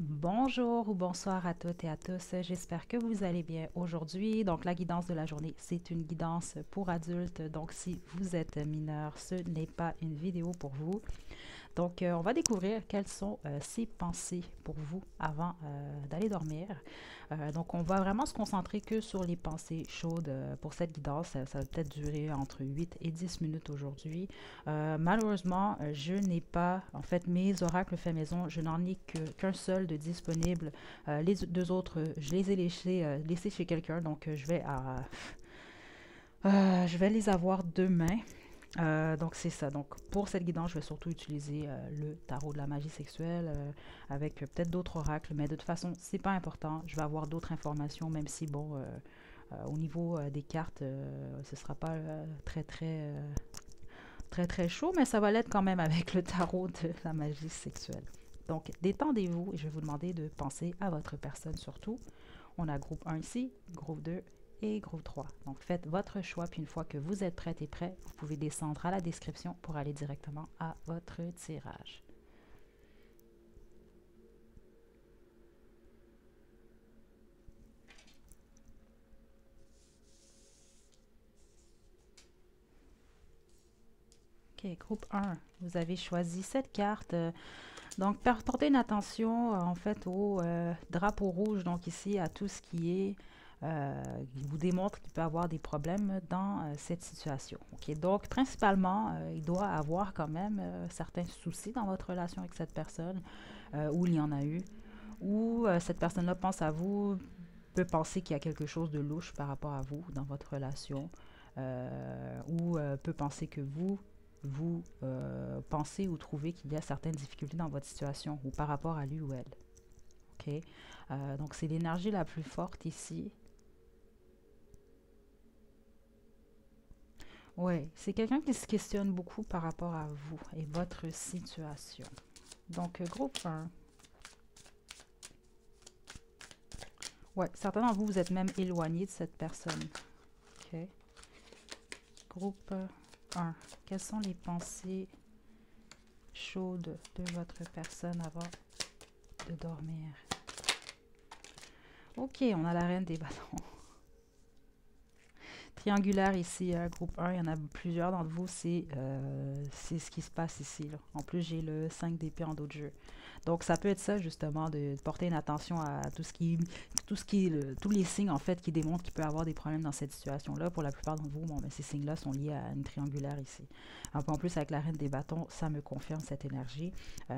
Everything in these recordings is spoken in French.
Bonjour ou bonsoir à toutes et à tous. J'espère que vous allez bien aujourd'hui. Donc, la guidance de la journée, c'est une guidance pour adultes. Donc, si vous êtes mineur, ce n'est pas une vidéo pour vous. Donc, on va découvrir quelles sont ces pensées pour vous avant d'aller dormir. Donc, on va vraiment se concentrer que sur les pensées chaudes pour cette guidance. Ça va peut-être durer entre 8 et 10 minutes aujourd'hui. Malheureusement, je n'ai pas, en fait, mes oracles fait maison, je n'en ai qu'un seul de disponible. Les deux autres, je les ai laissés chez quelqu'un. Donc, je vais les avoir demain. Donc c'est ça. Donc pour cette guidance, je vais surtout utiliser le tarot de la magie sexuelle avec peut-être d'autres oracles, mais de toute façon, c'est pas important. Je vais avoir d'autres informations, même si bon, au niveau des cartes, ce sera pas très chaud, mais ça va l'être quand même avec le tarot de la magie sexuelle. Donc détendez-vous et je vais vous demander de penser à votre personne surtout. On a groupe 1 ici, groupe 2 et groupe 3. Donc faites votre choix, puis une fois que vous êtes prête et prêt, vous pouvez descendre à la description pour aller directement à votre tirage. Ok, groupe 1, vous avez choisi cette carte. Donc portez une attention en fait au drapeau rouge, donc ici à tout ce qui est il vous démontre qu'il peut avoir des problèmes dans cette situation. Ok, donc, principalement, il doit avoir quand même certains soucis dans votre relation avec cette personne, ou il y en a eu, ou cette personne-là pense à vous, peut penser qu'il y a quelque chose de louche par rapport à vous dans votre relation, ou peut penser que vous pensez ou trouvez qu'il y a certaines difficultés dans votre situation, ou par rapport à lui ou elle. Ok, donc c'est l'énergie la plus forte ici. Oui, c'est quelqu'un qui se questionne beaucoup par rapport à vous et votre situation. Donc, groupe 1. Ouais, certains d'entre vous, vous êtes même éloigné de cette personne. OK. Groupe 1. Quelles sont les pensées chaudes de votre personne avant de dormir? OK, on a la reine des bâtons. Triangulaire ici, groupe 1, il y en a plusieurs d'entre vous, c'est ce qui se passe ici. Là. En plus, j'ai le 5 d'épée en dos de jeu. Donc, ça peut être ça, justement, de porter une attention à tous les signes, en fait, qui démontrent qu'il peut y avoir des problèmes dans cette situation-là. Pour la plupart d'entre vous, bon, mais ces signes-là sont liés à une triangulaire ici. En plus, avec la reine des bâtons, ça me confirme cette énergie.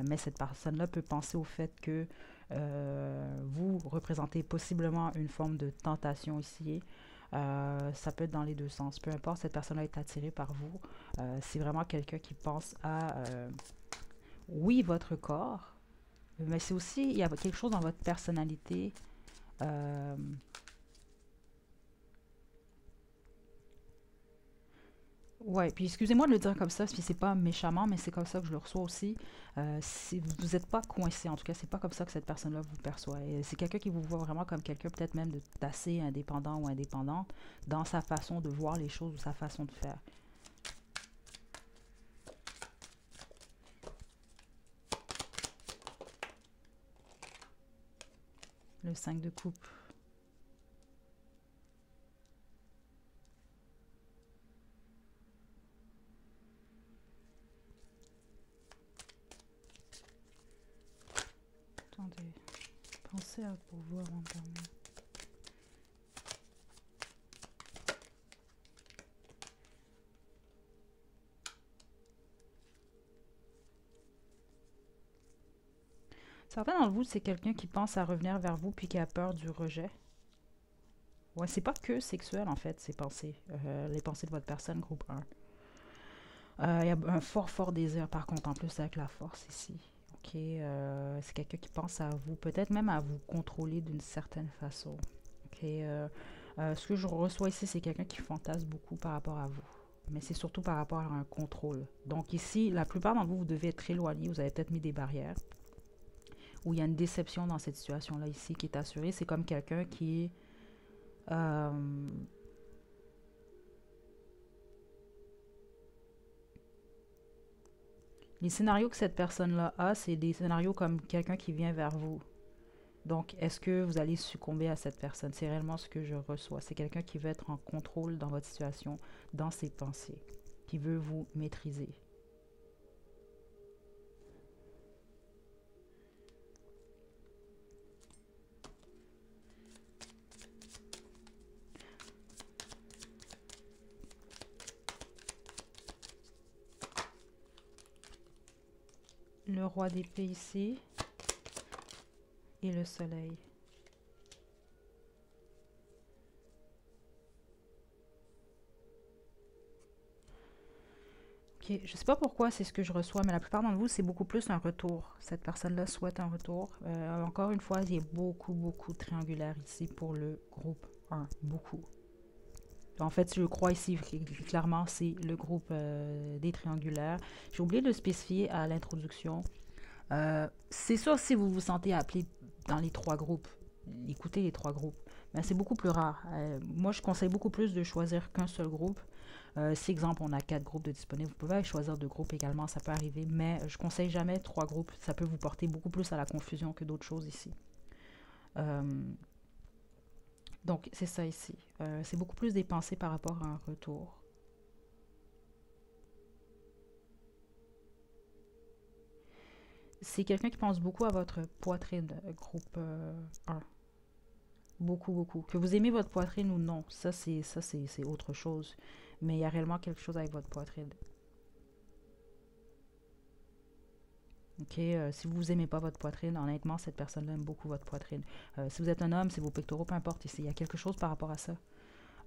Mais cette personne-là peut penser au fait que vous représentez possiblement une forme de tentation ici. Ça peut être dans les deux sens. Peu importe, cette personne-là est attirée par vous. C'est vraiment quelqu'un qui pense à, oui, votre corps, mais c'est aussi, il y a quelque chose dans votre personnalité. Euh, ouais, puis excusez-moi de le dire comme ça, si c'est pas méchamment, mais c'est comme ça que je le reçois aussi. Si vous n'êtes pas coincé, en tout cas, c'est pas comme ça que cette personne-là vous perçoit. C'est quelqu'un qui vous voit vraiment comme quelqu'un peut-être même d'assez indépendant ou indépendante dans sa façon de voir les choses ou sa façon de faire. Le 5 de coupe. Attendez, pensez à pour vous avant de dormir. Certains d'entre vous, c'est quelqu'un qui pense à revenir vers vous puis qui a peur du rejet. Ouais, c'est pas que sexuel en fait, ces pensées. Les pensées de votre personne, groupe 1. Il y a un fort désir par contre, en plus avec la force ici. Ok, c'est quelqu'un qui pense à vous, peut-être même à vous contrôler d'une certaine façon. Ok, ce que je reçois ici, c'est quelqu'un qui fantasme beaucoup par rapport à vous. Mais c'est surtout par rapport à un contrôle. Donc ici, la plupart d'entre vous, vous devez être éloigné, vous avez peut-être mis des barrières. Ou il y a une déception dans cette situation-là ici qui est assurée. C'est comme quelqu'un qui est... euh, les scénarios que cette personne-là a, c'est des scénarios comme quelqu'un qui vient vers vous. Donc, est-ce que vous allez succomber à cette personne? C'est réellement ce que je reçois. C'est quelqu'un qui veut être en contrôle dans votre situation, dans ses pensées, qui veut vous maîtriser. Le roi d'épée ici et le soleil. Ok, je sais pas pourquoi c'est ce que je reçois, mais la plupart d'entre vous, c'est beaucoup plus un retour. Cette personne-là souhaite un retour. Encore une fois, il y a beaucoup, beaucoup de triangulaires ici pour le groupe 1. Beaucoup. En fait, je crois ici, clairement, c'est le groupe des triangulaires. J'ai oublié de le spécifier à l'introduction. C'est sûr, si vous vous sentez appelé dans les trois groupes, écoutez les trois groupes. Mais c'est beaucoup plus rare. Moi, je conseille beaucoup plus de choisir qu'un seul groupe. Si, exemple, on a 4 groupes de disponibles, vous pouvez choisir 2 groupes également, ça peut arriver, mais je conseille jamais 3 groupes. Ça peut vous porter beaucoup plus à la confusion que d'autres choses ici. Euh, donc, c'est ça ici. C'est beaucoup plus des pensées par rapport à un retour. C'est quelqu'un qui pense beaucoup à votre poitrine, groupe 1. Beaucoup, beaucoup. Que vous aimez votre poitrine ou non, ça c'est autre chose. Mais il y a réellement quelque chose avec votre poitrine. Ok, si vous aimez pas votre poitrine, honnêtement, cette personne-là aime beaucoup votre poitrine. Si vous êtes un homme, c'est vos pectoraux, peu importe. Il y a quelque chose par rapport à ça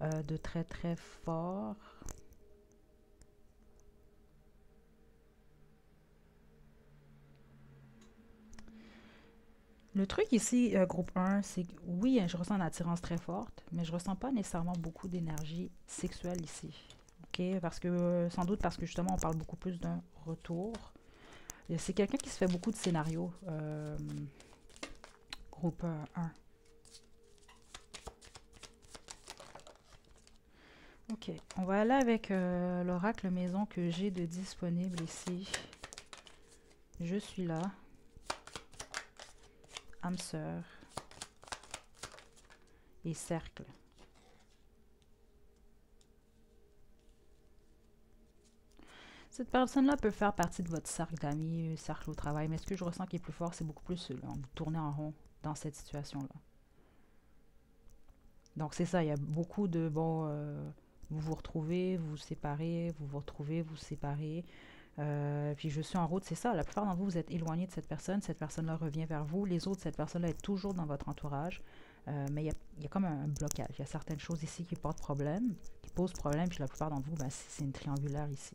de très très fort. Le truc ici, groupe 1, c'est que oui, je ressens une attirance très forte, mais je ressens pas nécessairement beaucoup d'énergie sexuelle ici. Ok, parce que sans doute parce que justement on parle beaucoup plus d'un retour. C'est quelqu'un qui se fait beaucoup de scénarios. Groupe 1. Ok, on va aller avec l'oracle maison que j'ai de disponible ici. Je suis là. Âme sœur. Et cercle. Cette personne-là peut faire partie de votre cercle d'amis, cercle au travail, mais ce que je ressens qui est plus fort, c'est beaucoup plus tourner en rond dans cette situation-là. Donc c'est ça, il y a beaucoup de, bon, vous vous retrouvez, vous vous séparez, vous vous retrouvez, vous vous séparez. Puis je suis en route, c'est ça. La plupart d'entre vous, vous êtes éloigné de cette personne-là revient vers vous. Les autres, cette personne-là est toujours dans votre entourage. Mais il y a comme un blocage. Il y a certaines choses ici qui portent problème, qui posent problème. Puis la plupart d'entre vous, ben, c'est une triangulaire ici.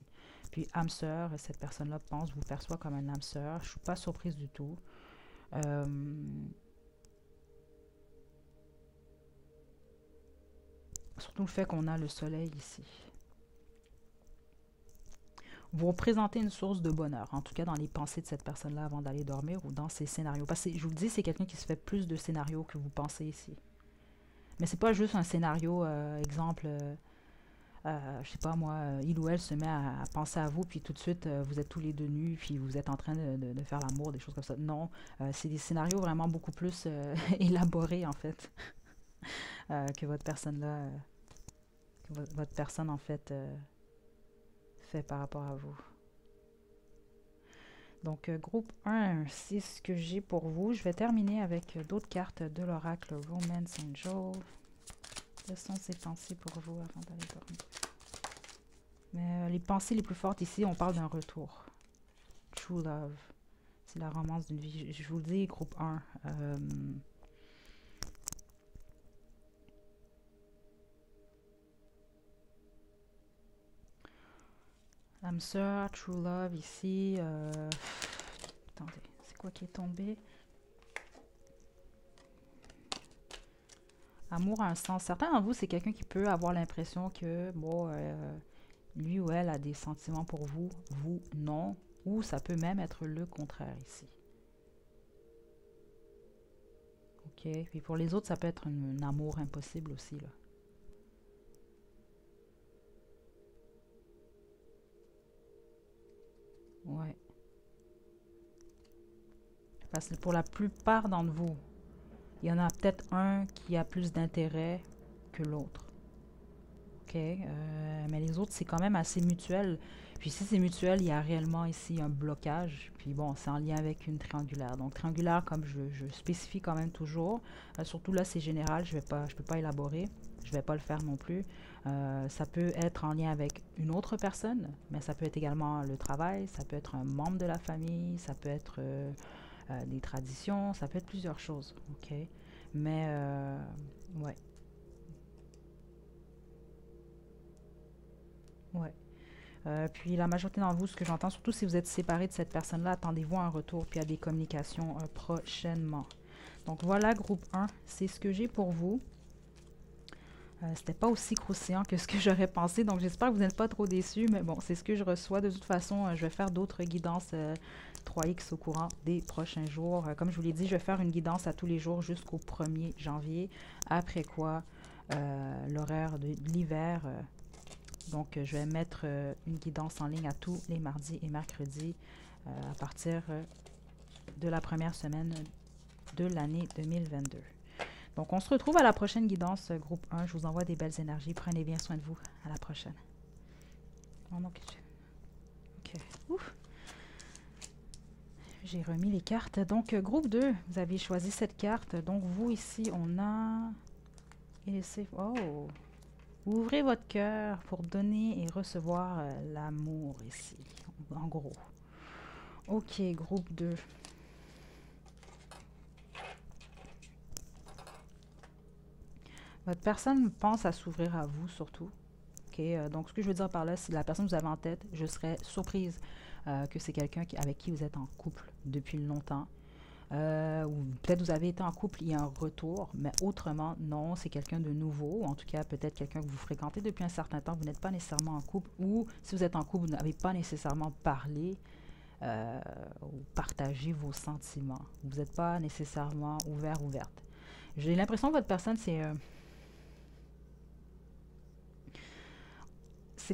Puis âme sœur, cette personne-là pense, vous perçoit comme un âme sœur. Je ne suis pas surprise du tout. Euh, Surtout le fait qu'on a le soleil ici. Vous représentez une source de bonheur, en tout cas dans les pensées de cette personne-là avant d'aller dormir ou dans ses scénarios. Parce que je vous le dis, c'est quelqu'un qui se fait plus de scénarios que vous pensez ici. Mais c'est pas juste un scénario, exemple, je sais pas moi, il ou elle se met à penser à vous, puis tout de suite, vous êtes tous les deux nus, puis vous êtes en train de faire l'amour, des choses comme ça. Non, c'est des scénarios vraiment beaucoup plus élaborés, en fait, que votre personne-là, que votre personne, en fait, fait par rapport à vous. Donc, groupe 1, c'est ce que j'ai pour vous. Je vais terminer avec d'autres cartes de l'oracle Romance Angel. Quelles sont ces pensées pour vous avant d'aller dormir? Mais les pensées les plus fortes ici, on parle d'un retour. True Love. C'est la romance d'une vie. Je vous le dis, groupe 1. Âme sœur, True Love ici. Attendez, c'est quoi qui est tombé? Amour a un sens. Certains d'entre vous, c'est quelqu'un qui peut avoir l'impression que, bon, lui ou elle a des sentiments pour vous, vous non. Ou ça peut même être le contraire ici. Ok, puis pour les autres, ça peut être un amour impossible aussi, là. Ouais. Parce que pour la plupart d'entre vous, il y en a peut-être un qui a plus d'intérêt que l'autre. OK? Mais les autres, c'est quand même assez mutuel. Puis si c'est mutuel, il y a réellement ici un blocage. Puis bon, c'est en lien avec une triangulaire. Donc triangulaire, comme je spécifie quand même toujours, surtout là, c'est général, je peux pas élaborer. Je vais pas le faire non plus. Ça peut être en lien avec une autre personne, mais ça peut être également le travail, ça peut être un membre de la famille, ça peut être des traditions, ça peut être plusieurs choses. OK? Mais, ouais. Ouais. Puis la majorité d'entre vous, ce que j'entends, surtout si vous êtes séparés de cette personne-là, attendez-vous à un retour puis à des communications prochainement. Donc voilà, groupe 1, c'est ce que j'ai pour vous. C'était pas aussi croustillant que ce que j'aurais pensé, donc j'espère que vous n'êtes pas trop déçus, mais bon, c'est ce que je reçois. De toute façon, je vais faire d'autres guidances 3X au courant des prochains jours. Comme je vous l'ai dit, je vais faire une guidance à tous les jours jusqu'au 1er janvier, après quoi l'horaire de l'hiver. Donc, je vais mettre une guidance en ligne à tous les mardis et mercredis à partir de la première semaine de l'année 2022. Donc, on se retrouve à la prochaine guidance, groupe 1. Je vous envoie des belles énergies. Prenez bien soin de vous. À la prochaine. OK. Ouf. J'ai remis les cartes. Donc, groupe 2, vous avez choisi cette carte. Donc, vous, ici, on a... Oh! Ouvrez votre cœur pour donner et recevoir l'amour ici, en gros. OK, groupe 2. Votre personne pense à s'ouvrir à vous, surtout. OK, donc ce que je veux dire par là, si la personne que vous avez en tête, je serais surprise que c'est quelqu'un avec qui vous êtes en couple depuis longtemps. Ou peut-être vous avez été en couple, il y a un retour, mais autrement, non, c'est quelqu'un de nouveau, ou en tout cas peut-être quelqu'un que vous fréquentez depuis un certain temps, vous n'êtes pas nécessairement en couple, ou si vous êtes en couple, vous n'avez pas nécessairement parlé ou partagé vos sentiments. Vous n'êtes pas nécessairement ouvert, ouverte. J'ai l'impression que votre personne, c'est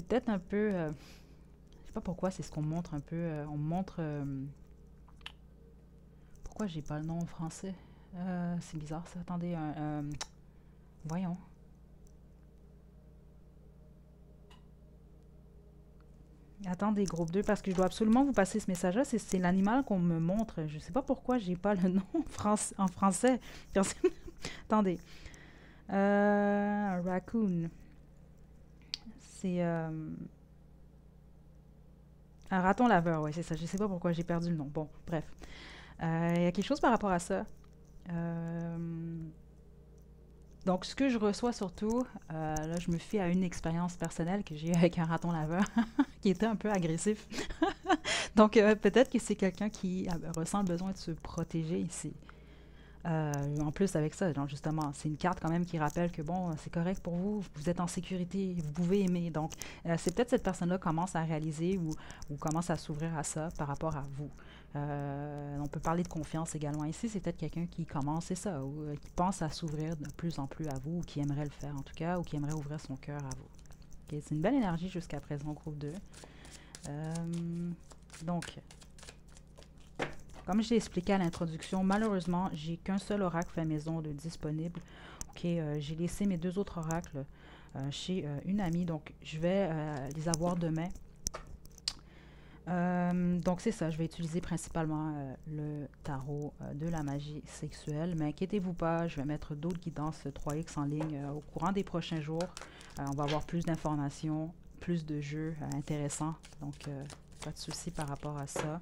peut-être un peu, je sais pas pourquoi, c'est ce qu'on montre un peu, on montre... Pourquoi j'ai pas le nom en français? C'est bizarre ça. Attendez, voyons. Attendez, groupe 2, parce que je dois absolument vous passer ce message-là. C'est l'animal qu'on me montre. Je sais pas pourquoi j'ai pas le nom en français. Attendez. Un raccoon. C'est un raton laveur, oui, c'est ça. Je sais pas pourquoi j'ai perdu le nom. Bon, bref. Il y a quelque chose par rapport à ça. Donc, ce que je reçois surtout, là, je me fie à une expérience personnelle que j'ai eue avec un raton laveur qui était un peu agressif. Donc, peut-être que c'est quelqu'un qui ressent le besoin de se protéger ici. En plus, avec ça, donc justement, c'est une carte quand même qui rappelle que, bon, c'est correct pour vous, vous êtes en sécurité, vous pouvez aimer. Donc, c'est peut-être cette personne-là commence à réaliser ou commence à s'ouvrir à ça par rapport à vous. On peut parler de confiance également ici. C'est peut-être quelqu'un qui commence, c'est ça, ou qui pense à s'ouvrir de plus en plus à vous, ou qui aimerait le faire en tout cas, ou qui aimerait ouvrir son cœur à vous. Okay, c'est une belle énergie jusqu'à présent, groupe 2. Donc, comme je l'ai expliqué à l'introduction, malheureusement, j'ai qu'un seul oracle fait maison de disponible. Ok, j'ai laissé mes deux autres oracles chez une amie, donc je vais les avoir demain. Donc c'est ça, je vais utiliser principalement le tarot de la magie sexuelle, mais inquiétez-vous pas, je vais mettre d'autres guidances 3X en ligne au courant des prochains jours. On va avoir plus d'informations, plus de jeux intéressants, donc pas de souci par rapport à ça.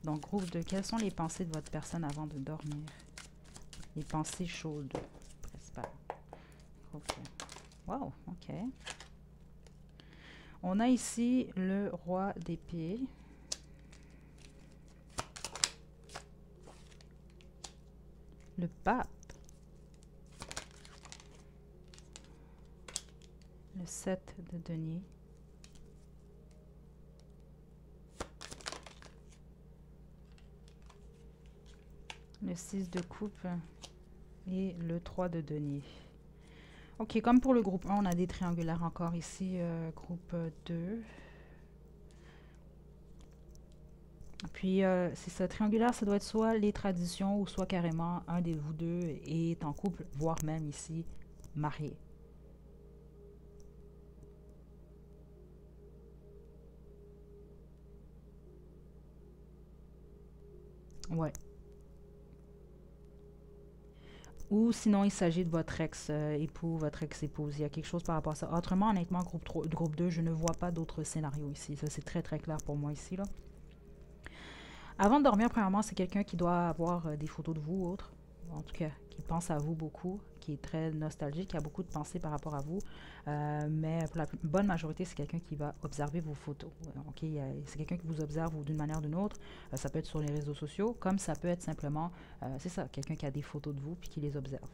Donc groupe 2, quelles sont les pensées de votre personne avant de dormir? Les pensées chaudes, principalement. Ok. Wow, ok. On a ici le roi d'épée. Le pape. Le 7 de denier. Le 6 de coupe. Et le 3 de denier. Ok, comme pour le groupe 1, on a des triangulaires encore ici. Groupe 2. Puis, c'est ça, triangulaire, ça doit être soit les traditions ou soit carrément un de vous deux est en couple, voire même ici, marié. Ouais. Ou sinon, il s'agit de votre ex-époux, votre ex-épouse. Il y a quelque chose par rapport à ça. Autrement, honnêtement, groupe 2, je ne vois pas d'autres scénarios ici. Ça, c'est très, très clair pour moi ici, là. Avant de dormir, premièrement, c'est quelqu'un qui doit avoir des photos de vous ou autre. En tout cas, qui pense à vous beaucoup, qui est très nostalgique, qui a beaucoup de pensées par rapport à vous. Mais pour la bonne majorité, c'est quelqu'un qui va observer vos photos. Ok, c'est quelqu'un qui vous observe d'une manière ou d'une autre. Ça peut être sur les réseaux sociaux, comme ça peut être simplement, c'est ça, quelqu'un qui a des photos de vous puis qui les observe.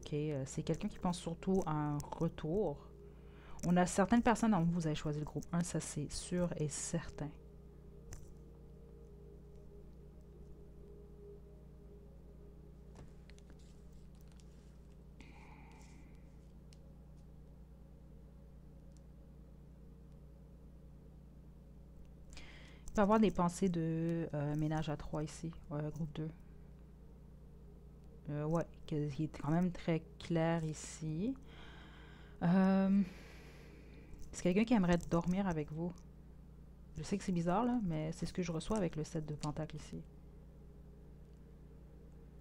Ok, c'est quelqu'un qui pense surtout à un retour. On a certaines personnes, dont vous avez choisi le groupe 1, ça c'est sûr et certain. Il peut y avoir des pensées de ménage à trois ici, groupe 2. Ouais, qui est quand même très clair ici. Euh, c'est quelqu'un qui aimerait dormir avec vous. Je sais que c'est bizarre, là, mais c'est ce que je reçois avec le set de Pentacle ici.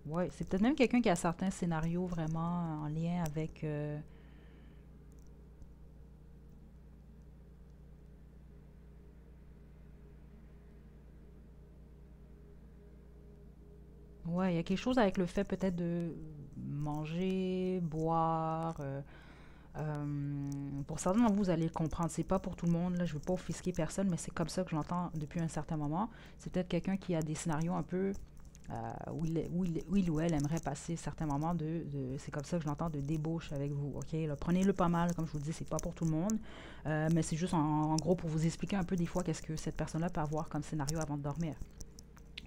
Ouais, c'est peut-être même quelqu'un qui a certains scénarios vraiment en lien avec... Ouais, il y a quelque chose avec le fait peut-être de manger, boire. Pour certains d'entre vous, vous allez le comprendre. C'est pas pour tout le monde. Là, je veux pas offusquer personne, mais c'est comme ça que je l'entends depuis un certain moment. C'est peut-être quelqu'un qui a des scénarios un peu où il ou elle aimerait passer certains moments c'est comme ça que je l'entends, de débauche avec vous. Ok, là, prenez-le pas mal, comme je vous le dis, c'est pas pour tout le monde, mais c'est juste en gros pour vous expliquer un peu des fois qu'est-ce que cette personne-là peut avoir comme scénario avant de dormir.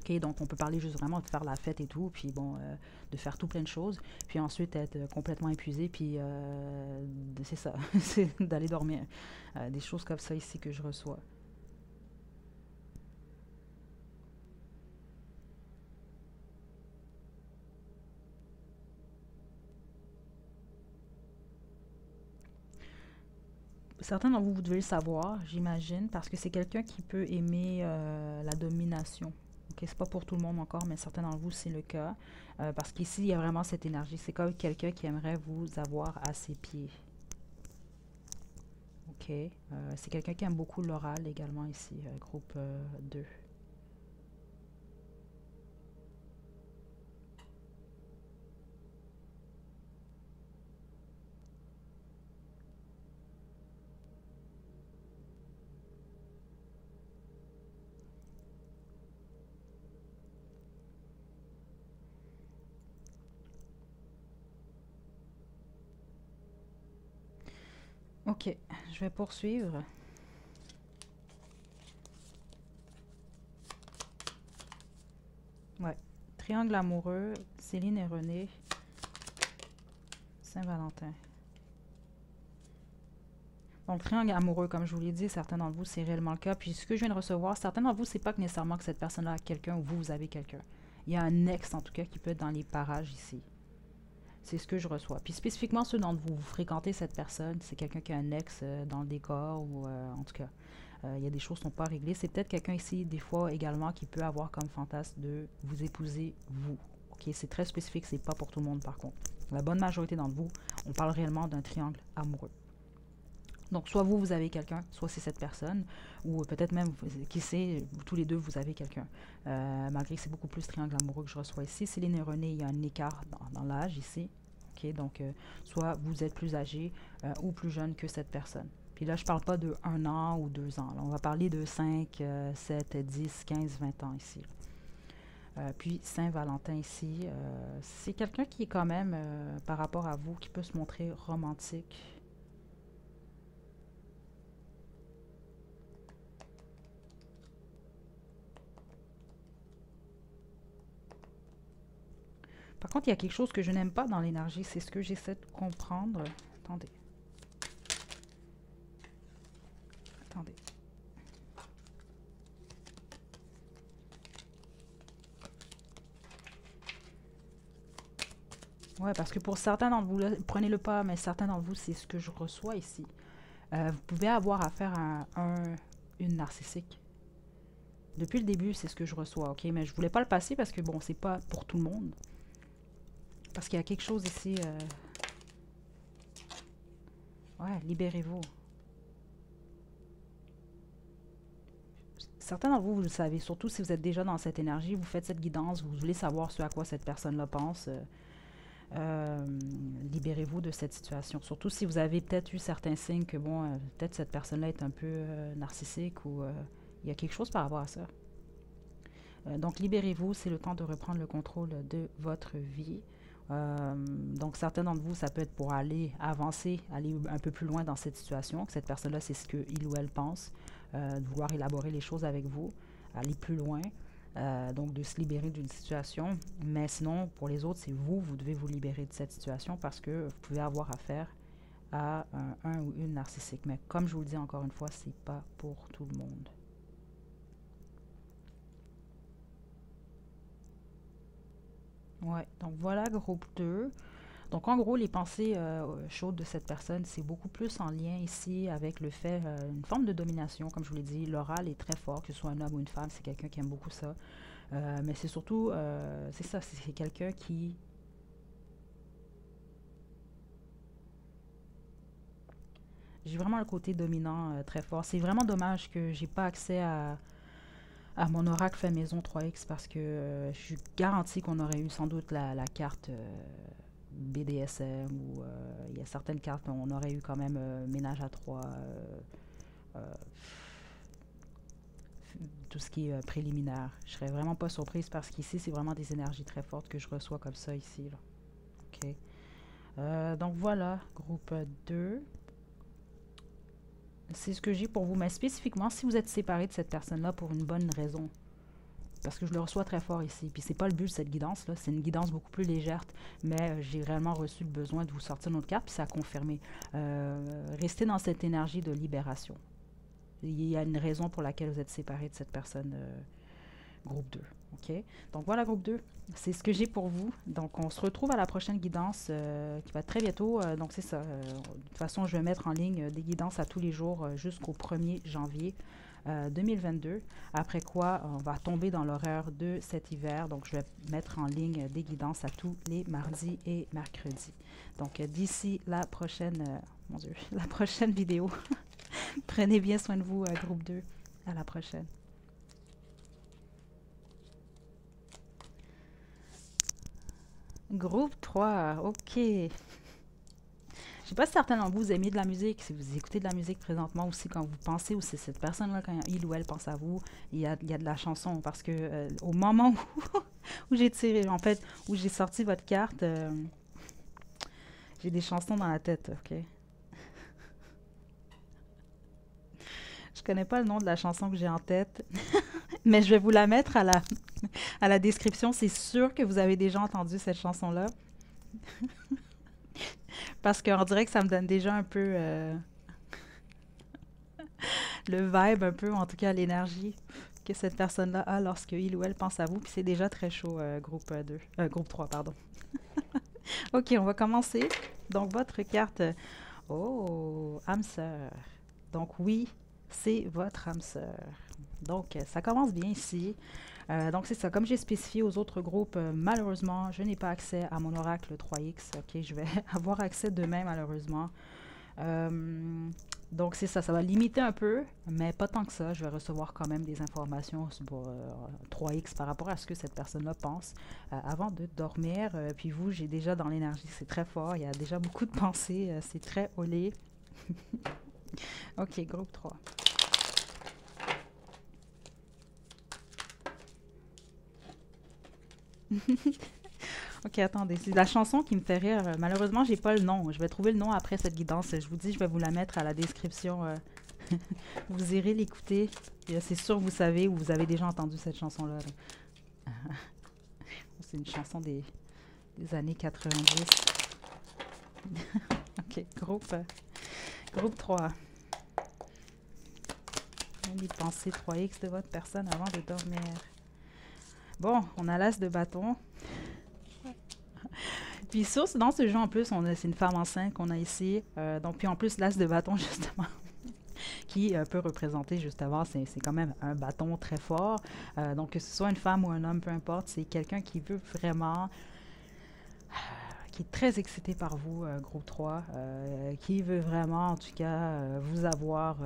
Ok, donc on peut parler juste vraiment de faire la fête et tout, puis bon, de faire tout plein de choses, puis ensuite être complètement épuisé, puis c'est ça, c'est d'aller dormir. Des choses comme ça ici que je reçois. Certains d'entre vous, vous devez le savoir, j'imagine, parce que c'est quelqu'un qui peut aimer la domination. Ok, c'est pas pour tout le monde encore, mais certains d'entre vous, c'est le cas. Parce qu'ici, il y a vraiment cette énergie. C'est comme quelqu'un qui aimerait vous avoir à ses pieds. Ok. C'est quelqu'un qui aime beaucoup l'oral également ici, groupe 2. Ok, je vais poursuivre. Ouais. Triangle amoureux, Céline et René, Saint-Valentin. Donc, triangle amoureux, comme je vous l'ai dit, certains d'entre vous, c'est réellement le cas. Puis, ce que je viens de recevoir, certains d'entre vous, c'est pas que nécessairement que cette personne-là a quelqu'un ou vous, vous avez quelqu'un. Il y a un ex, en tout cas, qui peut être dans les parages ici. C'est ce que je reçois. Puis, spécifiquement, ceux d'entre vous, vous fréquentez cette personne, c'est quelqu'un qui a un ex dans le décor ou en tout cas, il y a des choses qui ne sont pas réglées. C'est peut-être quelqu'un ici, des fois également, qui peut avoir comme fantasme de vous épouser, vous. Ok, c'est très spécifique, c'est pas pour tout le monde, par contre. La bonne majorité d'entre vous, on parle réellement d'un triangle amoureux. Donc, soit vous, vous avez quelqu'un, soit c'est cette personne, ou peut-être même, qui sait, tous les deux, vous avez quelqu'un. Malgré que c'est beaucoup plus triangle amoureux que je reçois ici. Céline et René, il y a un écart dans l'âge ici. Ok, donc, soit vous êtes plus âgé ou plus jeune que cette personne. Puis là, je ne parle pas de 1 an ou 2 ans. Là, on va parler de 5, 7, 10, 15, 20 ans ici. Puis Saint-Valentin ici, c'est quelqu'un qui est quand même, par rapport à vous, qui peut se montrer romantique. Par contre, il y a quelque chose que je n'aime pas dans l'énergie, c'est ce que j'essaie de comprendre. Attendez. Attendez. Ouais, parce que pour certains d'entre vous, là, prenez-le pas, mais certains d'entre vous, c'est ce que je reçois ici. Vous pouvez avoir affaire à une narcissique. Depuis le début, c'est ce que je reçois, ok? Mais je voulais pas le passer parce que, bon, c'est pas pour tout le monde. Parce qu'il y a quelque chose ici. Ouais, libérez-vous. Certains d'entre vous, vous le savez, surtout si vous êtes déjà dans cette énergie, vous faites cette guidance, vous voulez savoir ce à quoi cette personne-là pense. Libérez-vous de cette situation. Surtout si vous avez peut-être eu certains signes que, bon, peut-être cette personne-là est un peu narcissique ou il y a quelque chose par rapport à ça. Donc, libérez-vous, c'est le temps de reprendre le contrôle de votre vie. Donc, certains d'entre vous, ça peut être pour aller avancer, aller un peu plus loin dans cette situation, que cette personne-là, c'est ce qu'il ou elle pense, de vouloir élaborer les choses avec vous, aller plus loin, donc de se libérer d'une situation. Mais sinon, pour les autres, c'est vous, vous devez vous libérer de cette situation parce que vous pouvez avoir affaire à un ou une narcissique. Mais comme je vous le dis encore une fois, c'est pas pour tout le monde. Ouais, donc voilà, groupe 2. Donc en gros, les pensées chaudes de cette personne, c'est beaucoup plus en lien ici avec le fait, une forme de domination, comme je vous l'ai dit, l'oral est très fort, que ce soit un homme ou une femme, c'est quelqu'un qui aime beaucoup ça. Mais c'est surtout, c'est ça, c'est quelqu'un qui... J'ai vraiment le côté dominant très fort. C'est vraiment dommage que j'ai pas accès à mon oracle fait maison 3X parce que je suis garantie qu'on aurait eu sans doute la carte BDSM ou il y a certaines cartes, on aurait eu quand même ménage à trois, euh, tout ce qui est préliminaire. Je serais vraiment pas surprise parce qu'ici, c'est vraiment des énergies très fortes que je reçois comme ça ici. Là. OK. Donc voilà, groupe 2. C'est ce que j'ai pour vous, mais spécifiquement, si vous êtes séparé de cette personne-là pour une bonne raison, parce que je le reçois très fort ici. Puis c'est pas le but de cette guidance-là, c'est une guidance beaucoup plus légère, mais j'ai réellement reçu le besoin de vous sortir notre carte, puis ça a confirmé. Restez dans cette énergie de libération. Il y a une raison pour laquelle vous êtes séparé de cette personne, groupe 2. OK? Donc voilà, groupe 2. C'est ce que j'ai pour vous. Donc on se retrouve à la prochaine guidance qui va être très bientôt. Donc c'est ça. De toute façon, je vais mettre en ligne des guidances à tous les jours jusqu'au 1er janvier 2022. Après quoi, on va tomber dans l'horaire de cet hiver. Donc, je vais mettre en ligne des guidances à tous les mardis et mercredis. Donc, d'ici la prochaine, mon Dieu, la prochaine vidéo, prenez bien soin de vous, groupe 2. À la prochaine. Groupe 3, ok. Je sais pas si certains d'entre vous aimez de la musique, si vous écoutez de la musique présentement aussi quand vous pensez, ou si cette personne-là, quand il ou elle pense à vous, il y a de la chanson. Parce que au moment où j'ai tiré, en fait, où j'ai sorti votre carte, j'ai des chansons dans la tête, ok? Je connais pas le nom de la chanson que j'ai en tête, mais je vais vous la mettre à la description. C'est sûr que vous avez déjà entendu cette chanson-là. Parce qu'on dirait que ça me donne déjà un peu le vibe, un peu, en tout cas l'énergie que cette personne-là a lorsque il ou elle pense à vous. Puis c'est déjà très chaud, groupe 2, groupe 3, pardon. Ok, on va commencer. Donc, votre carte. Oh, âme sœur. Donc, oui, c'est votre âme sœur. Donc, ça commence bien ici. Donc, c'est ça. Comme j'ai spécifié aux autres groupes, malheureusement, je n'ai pas accès à mon oracle 3X. Ok, je vais avoir accès demain, malheureusement. Donc, c'est ça. Ça va limiter un peu, mais pas tant que ça. Je vais recevoir quand même des informations pour 3X par rapport à ce que cette personne-là pense avant de dormir. Puis vous, j'ai déjà dans l'énergie, c'est très fort. Il y a déjà beaucoup de pensées. C'est très olé. Ok, groupe 3. Ok, attendez. C'est la chanson qui me fait rire. Malheureusement, j'ai pas le nom. Je vais trouver le nom après cette guidance. Je vous dis, je vais vous la mettre à la description. Vous irez l'écouter. C'est sûr que vous savez ou vous avez déjà entendu cette chanson-là. Là. C'est une chanson des années 90. Ok, groupe 3. Les pensées 3X de votre personne avant de dormir. Bon, on a l'as de bâton. Puis dans ce jeu, en plus, c'est une femme enceinte qu'on a ici. Donc, puis en plus, l'as de bâton, justement, qui peut représenter, justement, c'est quand même un bâton très fort. Donc, que ce soit une femme ou un homme, peu importe, c'est quelqu'un qui veut vraiment qui est très excité par vous, groupe 3, qui veut vraiment, en tout cas, vous avoir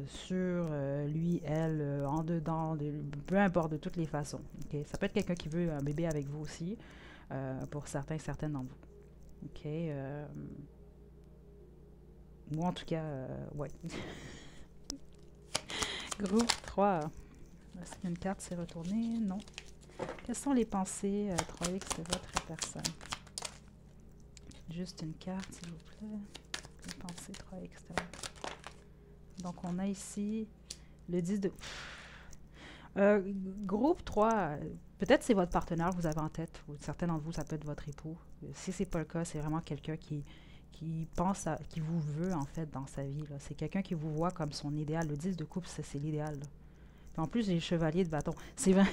sur lui, elle, en dedans, peu importe, de toutes les façons. Ok. Ça peut être quelqu'un qui veut un bébé avec vous aussi, pour certains et certaines d'entre vous. Ok. Ou en tout cas, ouais. Groupe 3. Est-ce qu'une carte s'est retournée? Non. Quelles sont les pensées 3X de votre personne? Juste une carte, s'il vous plaît. Les pensées 3X. Donc, on a ici le 10 de... groupe 3, peut-être c'est votre partenaire que vous avez en tête, ou certains d'entre vous, ça peut être votre époux. Si c'est pas le cas, c'est vraiment quelqu'un qui pense à, qui vous veut, en fait, dans sa vie. C'est quelqu'un qui vous voit comme son idéal. Le 10 de coupe, c'est l'idéal. En plus, les chevaliers de bâton. C'est vrai.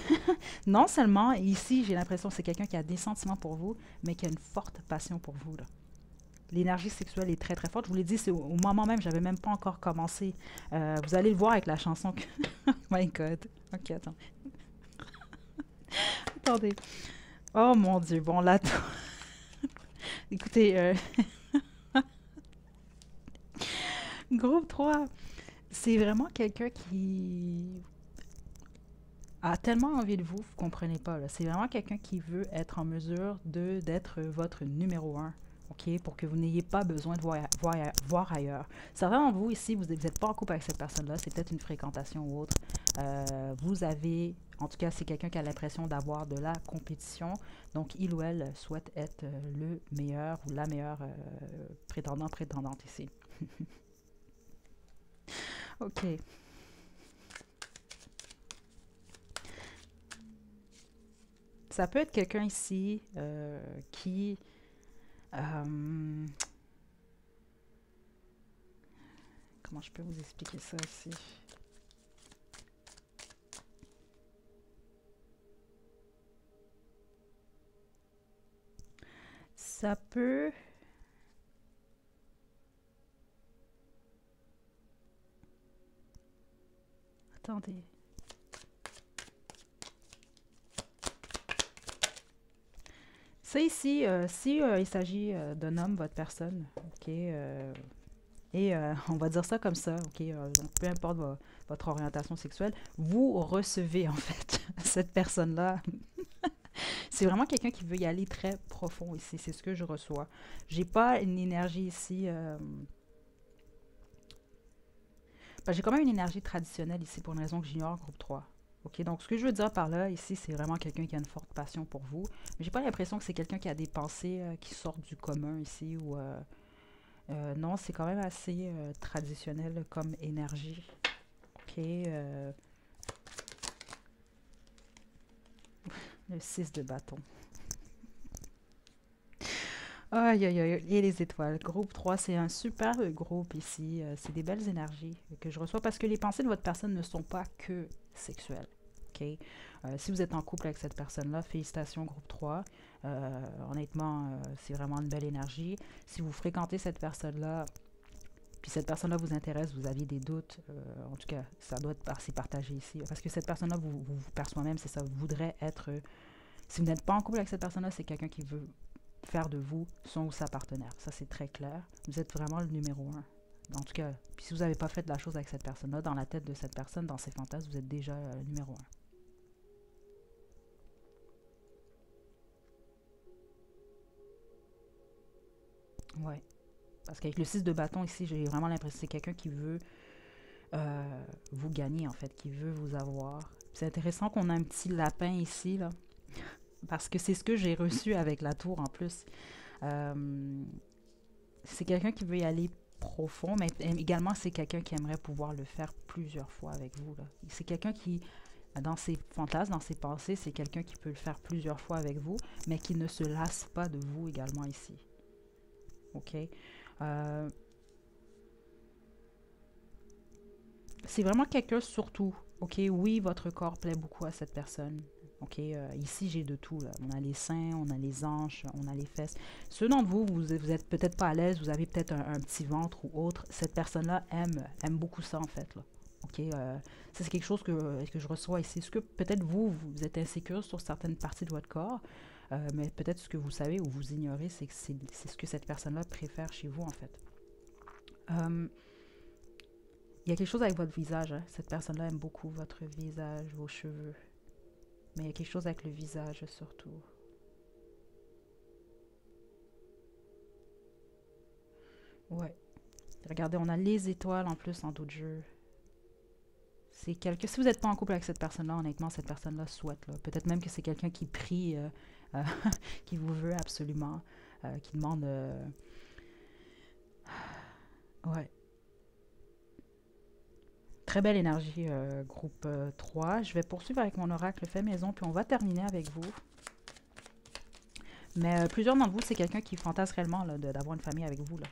Non seulement, ici, j'ai l'impression que c'est quelqu'un qui a des sentiments pour vous, mais qui a une forte passion pour vous. L'énergie sexuelle est très, très forte. Je vous l'ai dit, c'est au moment même, j'avais même pas encore commencé. Vous allez le voir avec la chanson que... Oh my God. Ok, attends. Attendez. Oh mon Dieu. Bon, là, écoutez, groupe 3, c'est vraiment quelqu'un qui a tellement envie de vous, vous comprenez pas. C'est vraiment quelqu'un qui veut être en mesure d'être votre numéro un, ok, pour que vous n'ayez pas besoin de voir ailleurs. Certains d'entre vous ici, vous n'êtes pas en couple avec cette personne-là, c'est peut-être une fréquentation ou autre. Vous avez, en tout cas, c'est quelqu'un qui a l'impression d'avoir de la compétition, donc il ou elle souhaite être le meilleur ou la meilleure prétendante ici. Ok. Ça peut être quelqu'un ici qui... comment je peux vous expliquer ça ici? Ça peut... Attendez. Ça ici, si il s'agit d'un homme, votre personne, ok, et on va dire ça comme ça, ok, donc peu importe votre orientation sexuelle, vous recevez en fait cette personne-là. C'est vraiment quelqu'un qui veut y aller très profond ici, c'est ce que je reçois. J'ai pas une énergie ici, j'ai quand même une énergie traditionnelle ici pour une raison que j'ignore, groupe 3. Ok, donc ce que je veux dire par là, ici, c'est vraiment quelqu'un qui a une forte passion pour vous. Mais j'ai pas l'impression que c'est quelqu'un qui a des pensées qui sortent du commun ici. Ou non, c'est quand même assez traditionnel comme énergie. Ok, le 6 de bâton. Aïe, aïe, aïe, et les étoiles. Groupe 3, c'est un super groupe ici. C'est des belles énergies que je reçois parce que les pensées de votre personne ne sont pas que sexuelles. Ok. Si vous êtes en couple avec cette personne-là, félicitations, groupe 3. Honnêtement, c'est vraiment une belle énergie. Si vous fréquentez cette personne-là, puis cette personne-là vous intéresse, vous aviez des doutes, en tout cas, ça doit être assez partagé ici. Parce que cette personne-là vous perçoit même, c'est ça, vous voudrait être... si vous n'êtes pas en couple avec cette personne-là, c'est quelqu'un qui veut faire de vous son ou sa partenaire. Ça, c'est très clair. Vous êtes vraiment le numéro un. En tout cas, puis si vous n'avez pas fait de la chose avec cette personne-là, dans la tête de cette personne, dans ses fantasmes, vous êtes déjà le numéro un. Ouais. Parce qu'avec le 6 de bâton ici, j'ai vraiment l'impression que c'est quelqu'un qui veut vous gagner, en fait, qui veut vous avoir. C'est intéressant qu'on a un petit lapin ici, là, parce que c'est ce que j'ai reçu avec la tour en plus. Euh, c'est quelqu'un qui veut y aller profond, mais également c'est quelqu'un qui aimerait pouvoir le faire plusieurs fois avec vous. C'est quelqu'un qui, dans ses fantasmes, dans ses pensées, c'est quelqu'un qui peut le faire plusieurs fois avec vous, mais qui ne se lasse pas de vous également ici. Ok? Euh, c'est vraiment quelqu'un surtout. Ok? Oui, votre corps plaît beaucoup à cette personne. OK? Ici, j'ai de tout, là. On a les seins, on a les hanches, on a les fesses. Ceux d'entre vous, vous êtes peut-être pas à l'aise, vous avez peut-être un petit ventre ou autre. Cette personne-là aime beaucoup ça, en fait, là. OK? Ça, c'est quelque chose que je reçois ici. Est-ce que peut-être vous êtes insécure sur certaines parties de votre corps, mais peut-être ce que vous savez ou vous ignorez, c'est que c'est ce que cette personne-là préfère chez vous, en fait. Il y a quelque chose avec votre visage, hein. Cette personne-là aime beaucoup votre visage, vos cheveux. Mais il y a quelque chose avec le visage, surtout. Ouais. Regardez, on a les étoiles en plus en dos de jeu. C'est quelque... Si vous n'êtes pas en couple avec cette personne-là, honnêtement, cette personne-là souhaite, là. Peut-être même que c'est quelqu'un qui prie, euh, qui vous veut absolument, qui demande... Ouais. Très belle énergie, groupe 3. Je vais poursuivre avec mon oracle fait maison, puis on va terminer avec vous. Mais plusieurs d'entre vous, c'est quelqu'un qui fantasme réellement d'avoir une famille avec vous, là.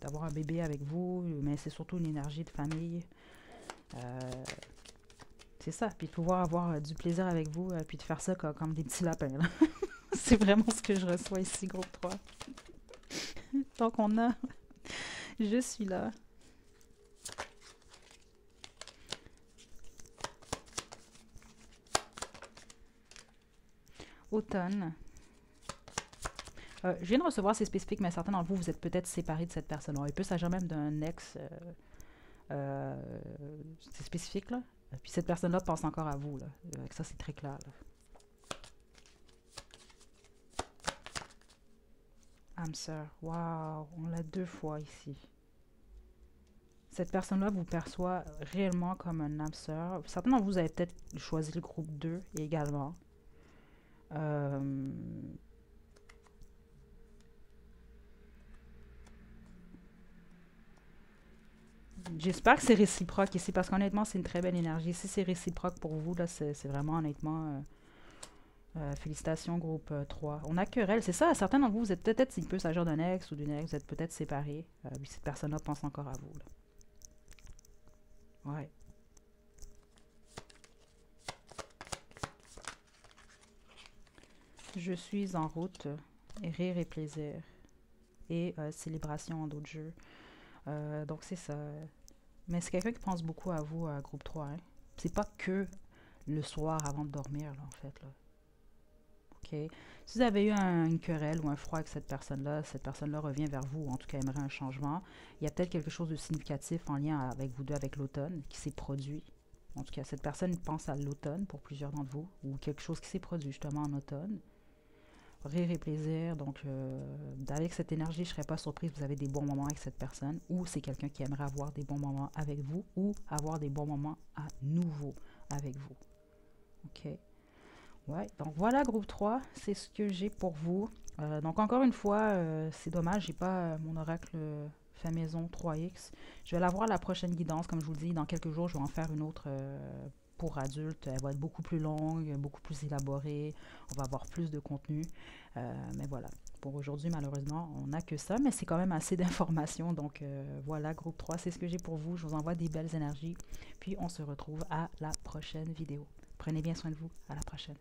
D'avoir un bébé avec vous, mais c'est surtout une énergie de famille. C'est ça, puis de pouvoir avoir du plaisir avec vous, puis de faire ça comme des petits lapins, là. C'est vraiment ce que je reçois ici, groupe 3. Donc on a... Je suis là. Automne. Je viens de recevoir, c'est spécifique, mais certains d'entre vous, vous êtes peut-être séparés de cette personne-là. Il peut s'agir même d'un ex. C'est spécifique, là. Puis cette personne-là pense encore à vous, là. Ça, c'est très clair, là. Âme sœur. Waouh, on l'a 2 fois ici. Cette personne-là vous perçoit réellement comme un âme sœur. Certains d'entre vous avez peut-être choisi le groupe 2 également. J'espère que c'est réciproque ici, parce qu'honnêtement, c'est une très belle énergie. Si c'est réciproque pour vous, là, c'est vraiment honnêtement... félicitations, groupe 3. On a querelle, c'est ça. Certains d'entre vous, vous êtes peut-être, il peut s'agir d'un ex ou d'une ex, vous êtes peut-être séparés. Puis cette personne-là pense encore à vous, là. Ouais. Je suis en route. Rire et plaisir. Et célébration en d'autres jeux. Donc c'est ça. Mais c'est quelqu'un qui pense beaucoup à vous, groupe 3. Hein. C'est pas que le soir avant de dormir, là, en fait. Là. OK. Si vous avez eu une querelle ou un froid avec cette personne-là revient vers vous, ou en tout cas aimerait un changement. Il y a peut-être quelque chose de significatif en lien avec vous deux, avec l'automne, qui s'est produit. En tout cas, cette personne pense à l'automne pour plusieurs d'entre vous, ou quelque chose qui s'est produit justement en automne. Rire et plaisir, donc avec cette énergie, je ne serais pas surprise que vous avez des bons moments avec cette personne, ou c'est quelqu'un qui aimerait avoir des bons moments avec vous, ou avoir des bons moments à nouveau avec vous. OK. Ouais, donc voilà, groupe 3, c'est ce que j'ai pour vous. Donc encore une fois, c'est dommage, j'ai pas mon oracle fait maison 3X. Je vais l'avoir la prochaine guidance, comme je vous le dis, dans quelques jours, je vais en faire une autre pour adultes. Elle va être beaucoup plus longue, beaucoup plus élaborée, on va avoir plus de contenu. Mais voilà, pour aujourd'hui, malheureusement, on n'a que ça, mais c'est quand même assez d'informations. Donc voilà, groupe 3, c'est ce que j'ai pour vous. Je vous envoie des belles énergies, puis on se retrouve à la prochaine vidéo. Prenez bien soin de vous, à la prochaine.